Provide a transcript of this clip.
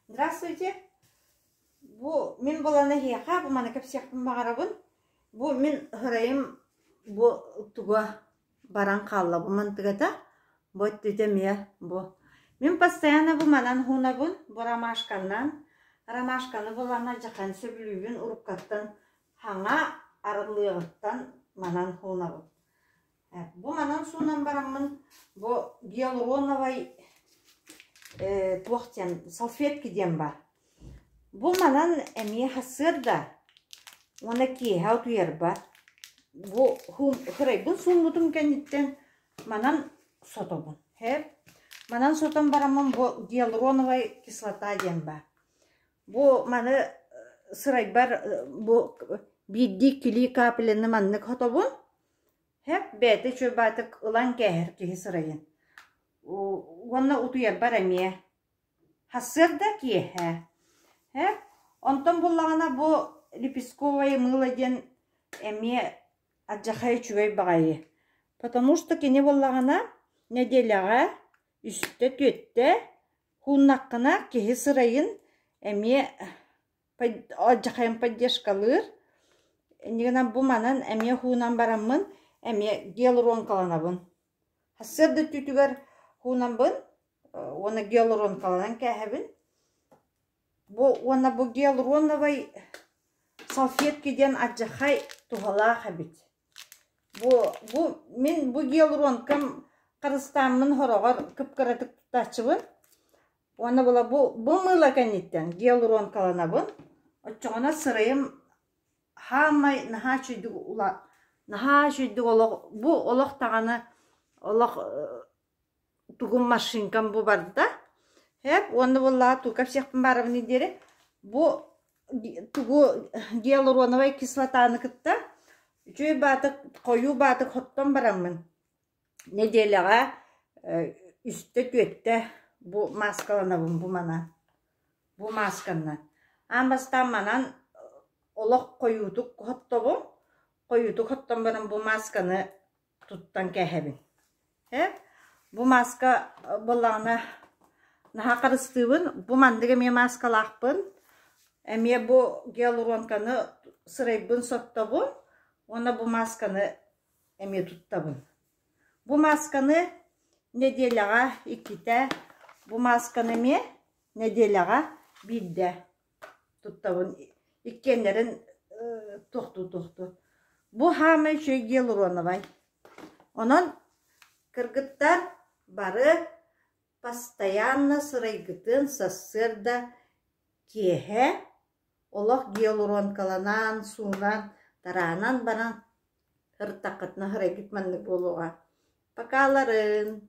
Здравствуйте. Бу мен болана хияка, бу мана кепсияқпын бағарабын. Бу мен хырайым бу туга баран қалла бу мантыгата. Бу өттетемия бу. Мен постоянно бу манан хунабын, бу ромашканнан. Ромашканы болана жақан сөбілуін ұрыққаттан хаңа арылығыттан манан хунабын. Бу манан сунан барамын, бу гиалуроновай туақтен салфетки дем бар. Бу манан әмие хасырда, оны кейхау туер бар. Бу хырайбын сумлутым кәнеттен манан сотобын. Манан сотом барамын, бу гиалуроновай кислота дем бар. Бу маны сырай бар, бу бидди кили капелені манны хотобын. Бәті чөй батық ұлан кәхір кеге сырайын. Оны утуяр бар әмие. Хасырда кейхә. Онтон болағына бу лепестковай мыладен әмие аджахай чүвей бағайы. Потому что кене болағына неделяға үсті төтті хуннаққына кеге сырайын әмие аджахайын поддержкалыр. Негенен бу манан әмие хунан барамын, әмие гиалурон каланабын. Хасырда түтігер хунан бын, оны гиалурон каланан кәхәбін. Оны бу гиалуроновай салфеткеден аджахай тухала хабит. Мен бу гиалурон кім Қырыстанмын хорогор кып-кыратык тутачыбын. Оны була бу мыла кәнеттен гиалурон каланабын. Отчоғына сырайым хамай наха чүйдік олық. Бу олық тағаны олық тугун машинкам бу барды да. Оны була тукап сеқпін барабын едері. Бу тугу гиалуроновай кислотаны кытта. Жөй батық, қою батық хоттон барамын. Неделяға үсті төтті бу маскаланабын бу манан. Бу масканнан. Амбастан манан олық қойудық хоттобын. Қойудық хоттон барам бу масканы туттан кәхебін. Бу маска болағына наха қарыстыбын. Бу мандыға мен маскалақпын. Әме бу гиалуронканы сырайбын соттобын. Оны бу масканы әме туттабын. Бу масканы неделяға икките, бу масканы ме неделяға бидде туттабын. Иккендерін тоқты. Бу хамай шөй гиалуроновай. Онын кыргыттар бары постоянно сырайгытын сасырда кеге, олық гиалуронкаланан, суынан, таранан баран хыртақытна хырайгыт манны болуға. Pakalarin.